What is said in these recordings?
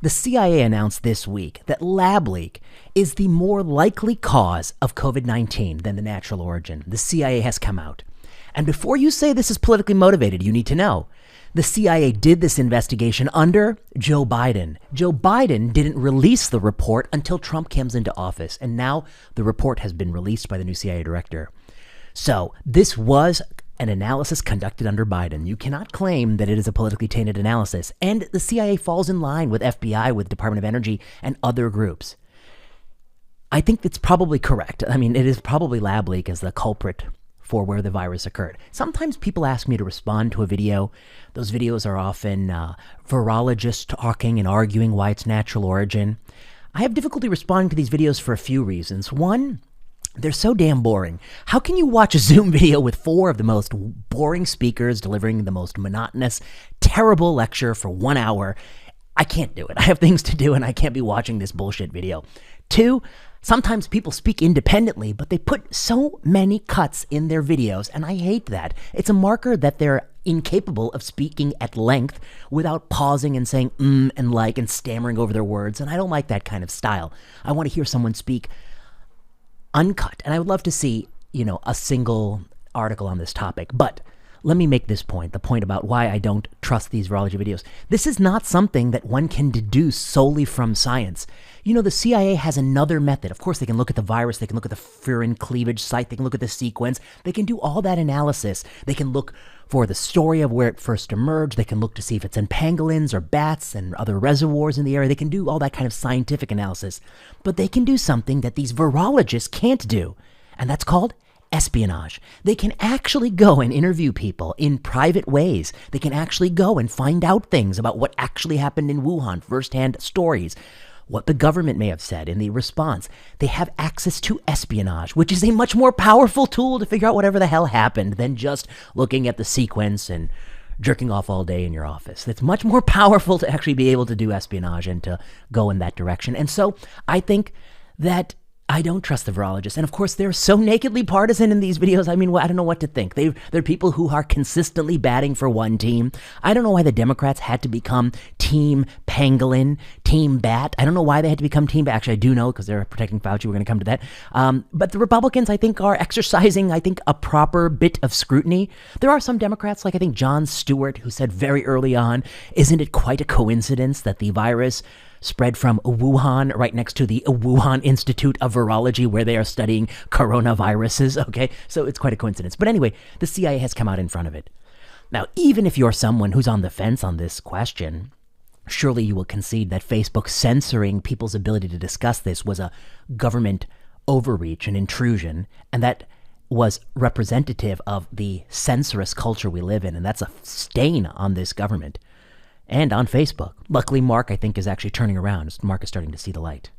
The CIA announced this week that lab leak is the more likely cause of COVID-19 than the natural origin. The CIA has come out. And before you say this is politically motivated, you need to know the CIA did this investigation under Joe Biden. Joe Biden didn't release the report until Trump comes into office. And now the report has been released by the new CIA director. So this was an analysis conducted under Biden. You cannot claim that it is a politically tainted analysis. And the CIA falls in line with FBI, with Department of Energy, and other groups. I think it's probably correct. I mean, it is probably lab leak as the culprit for where the virus occurred. Sometimes people ask me to respond to a video. Those videos are often virologists talking and arguing why it's natural origin. I have difficulty responding to these videos for a few reasons. One, they're so damn boring. How can you watch a Zoom video with four of the most boring speakers delivering the most monotonous, terrible lecture for 1 hour? I can't do it. I have things to do and I can't be watching this bullshit video. Two, sometimes people speak independently, but they put so many cuts in their videos, and I hate that. It's a marker that they're incapable of speaking at length without pausing and saying and like and stammering over their words, and I don't like that kind of style. I want to hear someone speak uncut, and I would love to see, a single article on this topic. But let me make this point, the point about why I don't trust these virology videos. This is not something that one can deduce solely from science. The CIA has another method. Of course, they can look at the virus, they can look at the furin cleavage site, they can look at the sequence, they can do all that analysis. They can look for the story of where it first emerged, they can look to see if it's in pangolins or bats and other reservoirs in the area. They can do all that kind of scientific analysis. But they can do something that these virologists can't do, and that's called espionage. They can actually go and interview people in private ways. They can actually go and find out things about what actually happened in Wuhan, firsthand stories, what the government may have said in the response. They have access to espionage, which is a much more powerful tool to figure out whatever the hell happened than just looking at the sequence and jerking off all day in your office. It's much more powerful to actually be able to do espionage and to go in that direction. And so I think that I don't trust the virologists. And of course, they're so nakedly partisan in these videos. I mean, I don't know what to think. They're people who are consistently batting for one team. I don't know why the Democrats had to become Team Pangolin, Team Bat. I don't know why they had to become Team Bat. Actually, I do know because they're protecting Fauci. We're going to come to that. But the Republicans, I think, are exercising, a proper bit of scrutiny. There are some Democrats, like I think Jon Stewart, who said very early on, isn't it quite a coincidence that the virus spread from Wuhan right next to the Wuhan Institute of Virology where they are studying coronaviruses, okay? So it's quite a coincidence. But anyway, the CIA has come out in front of it. Now, even if you're someone who's on the fence on this question, surely you will concede that Facebook censoring people's ability to discuss this was a government overreach, an intrusion, and that was representative of the censorious culture we live in, and that's a stain on this government. And on Facebook. Luckily, Mark, I think, is actually turning around. Mark is starting to see the light.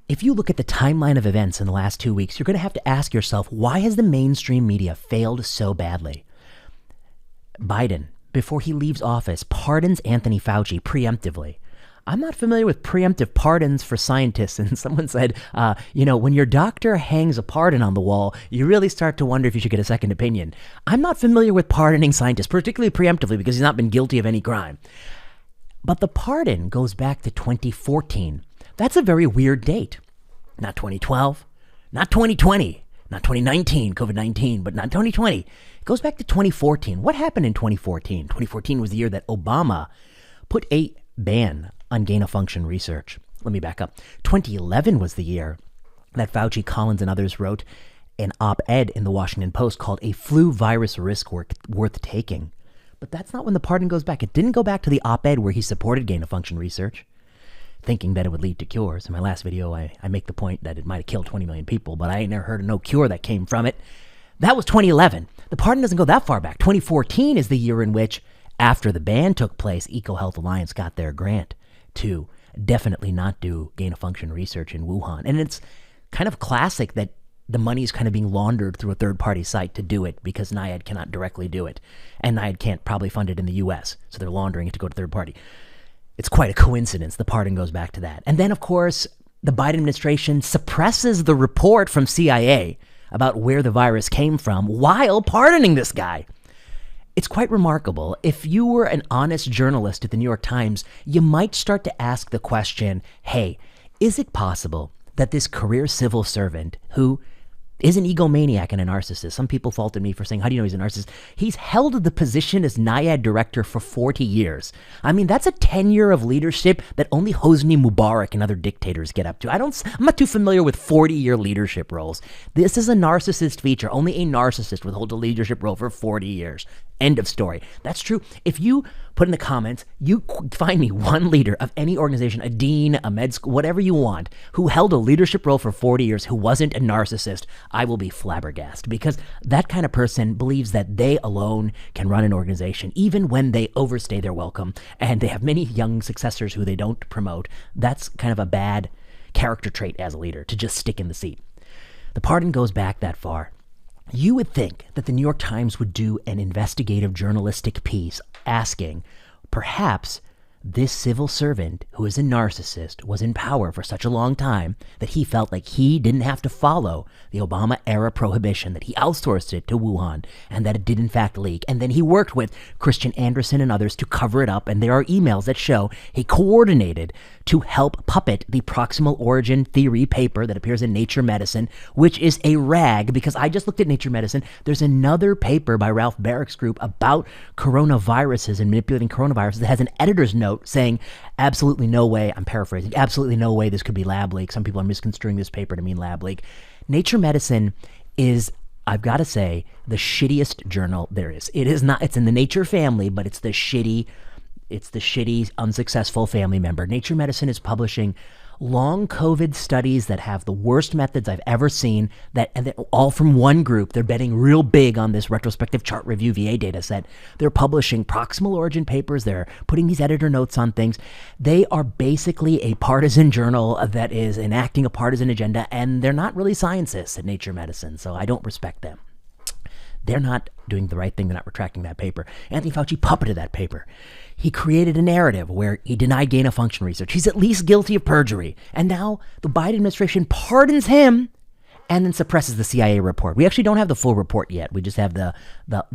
If you look at the timeline of events in the last 2 weeks, you're going to have to ask yourself, why has the mainstream media failed so badly? Biden, before he leaves office, pardons Anthony Fauci preemptively. I'm not familiar with preemptive pardons for scientists. And someone said, when your doctor hangs a pardon on the wall, you really start to wonder if you should get a second opinion. I'm not familiar with pardoning scientists, particularly preemptively, because he's not been guilty of any crime. But the pardon goes back to 2014. That's a very weird date. Not 2012, not 2020, not 2019, COVID-19, but not 2020. It goes back to 2014. What happened in 2014? 2014 was the year that Obama put a ban on gain-of-function research. Let me back up. 2011 was the year that Fauci, Collins, and others wrote an op-ed in the Washington Post called "A Flu Virus Risk Worth Taking." But that's not when the pardon goes back. It didn't go back to the op-ed where he supported gain-of-function research, thinking that it would lead to cures. In my last video, I make the point that it might have killed 20 million people, but I ain't never heard of no cure that came from it. That was 2011. The pardon doesn't go that far back. 2014 is the year in which, after the ban took place, EcoHealth Alliance got their grant to definitely not do gain-of-function research in Wuhan. And it's kind of classic that the money is kind of being laundered through a third-party site to do it because NIAID cannot directly do it. And NIAID can't probably fund it in the U.S., so they're laundering it to go to third party. It's quite a coincidence. The pardon goes back to that. And then, of course, the Biden administration suppresses the report from CIA about where the virus came from while pardoning this guy. It's quite remarkable. If you were an honest journalist at the New York Times, you might start to ask the question, hey, is it possible that this career civil servant who is an egomaniac and a narcissist. Some people faulted me for saying, how do you know he's a narcissist? He's held the position as NIAID director for 40 years. I mean, that's a tenure of leadership that only Hosni Mubarak and other dictators get up to. I'm not too familiar with 40-year leadership roles. This is a narcissist feature. Only a narcissist would hold a leadership role for 40 years. End of story. That's true. If you put in the comments, you find me one leader of any organization, a dean, a med school, whatever you want, who held a leadership role for 40 years, who wasn't a narcissist, I will be flabbergasted, because that kind of person believes that they alone can run an organization, even when they overstay their welcome and they have many young successors who they don't promote. That's kind of a bad character trait as a leader, to just stick in the seat. The pardon goes back that far. You would think that the New York Times would do an investigative journalistic piece asking, perhaps this civil servant who is a narcissist was in power for such a long time that he felt like he didn't have to follow the Obama-era prohibition, that he outsourced it to Wuhan, and that it did in fact leak. And then he worked with Christian Anderson and others to cover it up, and there are emails that show he coordinated to help puppet the proximal origin theory paper that appears in Nature Medicine, which is a rag, because I just looked at Nature Medicine. There's another paper by Ralph Barrick's group about coronaviruses and manipulating coronaviruses that has an editor's note saying, absolutely no way, I'm paraphrasing, absolutely no way this could be lab leak. Some people are misconstruing this paper to mean lab leak. Nature Medicine is, I've got to say, the shittiest journal there is. It is not, it's in the Nature family, but it's the shitty, unsuccessful family member. Nature Medicine is publishing long COVID studies that have the worst methods I've ever seen, and they're all from one group. They're betting real big on this retrospective chart review VA data set. They're publishing proximal origin papers. They're putting these editor notes on things. They are basically a partisan journal that is enacting a partisan agenda, and they're not really scientists at Nature Medicine, so I don't respect them. They're not doing the right thing. They're not retracting that paper. Anthony Fauci puppeted that paper. He created a narrative where he denied gain-of-function research. He's at least guilty of perjury. And now the Biden administration pardons him and then suppresses the CIA report. We actually don't have the full report yet. We just have the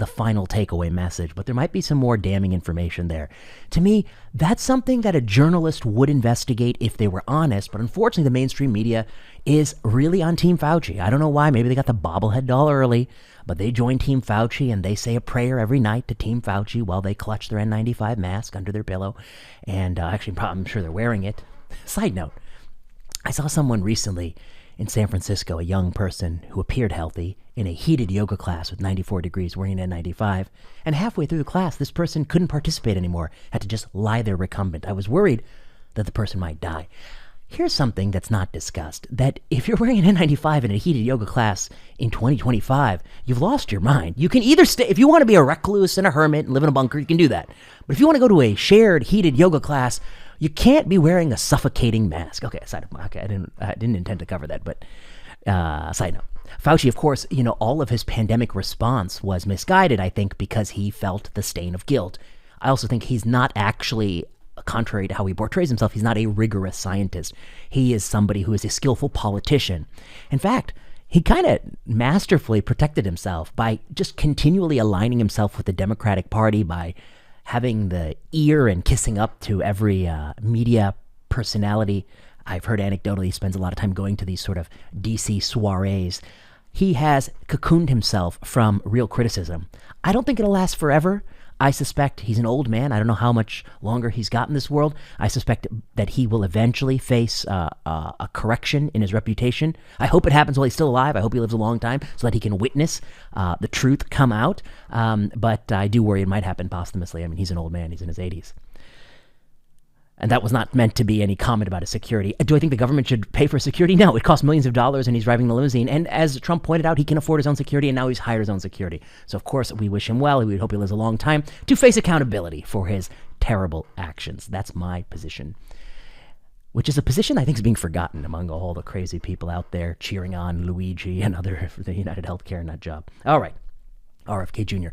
final takeaway message. But there might be some more damning information there. To me, that's something that a journalist would investigate if they were honest. But unfortunately, the mainstream media is really on Team Fauci. I don't know why. Maybe they got the bobblehead doll early. But they join Team Fauci, and they say a prayer every night to Team Fauci while they clutch their N95 mask under their pillow. And actually, I'm sure they're wearing it. Side note, I saw someone recently in San Francisco, a young person who appeared healthy, in a heated yoga class with 94 degrees wearing an N95. And halfway through the class, this person couldn't participate anymore, had to just lie there recumbent. I was worried that the person might die. Here's something that's not discussed, that if you're wearing an N95 in a heated yoga class in 2025, you've lost your mind. You can either stay, if you want to be a recluse and a hermit and live in a bunker, you can do that. But if you want to go to a shared heated yoga class, you can't be wearing a suffocating mask. Okay, I didn't intend to cover that, but side note. Fauci, of course, all of his pandemic response was misguided, I think, because he felt the stain of guilt. I also think he's not actually, contrary to how he portrays himself, he's not a rigorous scientist. He is somebody who is a skillful politician. In fact, he kind of masterfully protected himself by just continually aligning himself with the Democratic Party, by having the ear and kissing up to every media personality. I've heard anecdotally he spends a lot of time going to these sort of DC soirees. He has cocooned himself from real criticism. I don't think it'll last forever. I suspect he's an old man. I don't know how much longer he's got in this world. I suspect that he will eventually face a correction in his reputation. I hope it happens while he's still alive. I hope he lives a long time so that he can witness the truth come out. But I do worry it might happen posthumously. I mean, he's an old man. He's in his 80s. And that was not meant to be any comment about his security. Do I think the government should pay for security? No, it costs millions of dollars and he's driving the limousine. And as Trump pointed out, he can afford his own security, and now he's hired his own security. So of course we wish him well. We would hope he lives a long time to face accountability for his terrible actions. That's my position, which is a position I think is being forgotten among all the crazy people out there cheering on Luigi and other for the United Healthcare nut job. All right, RFK Jr.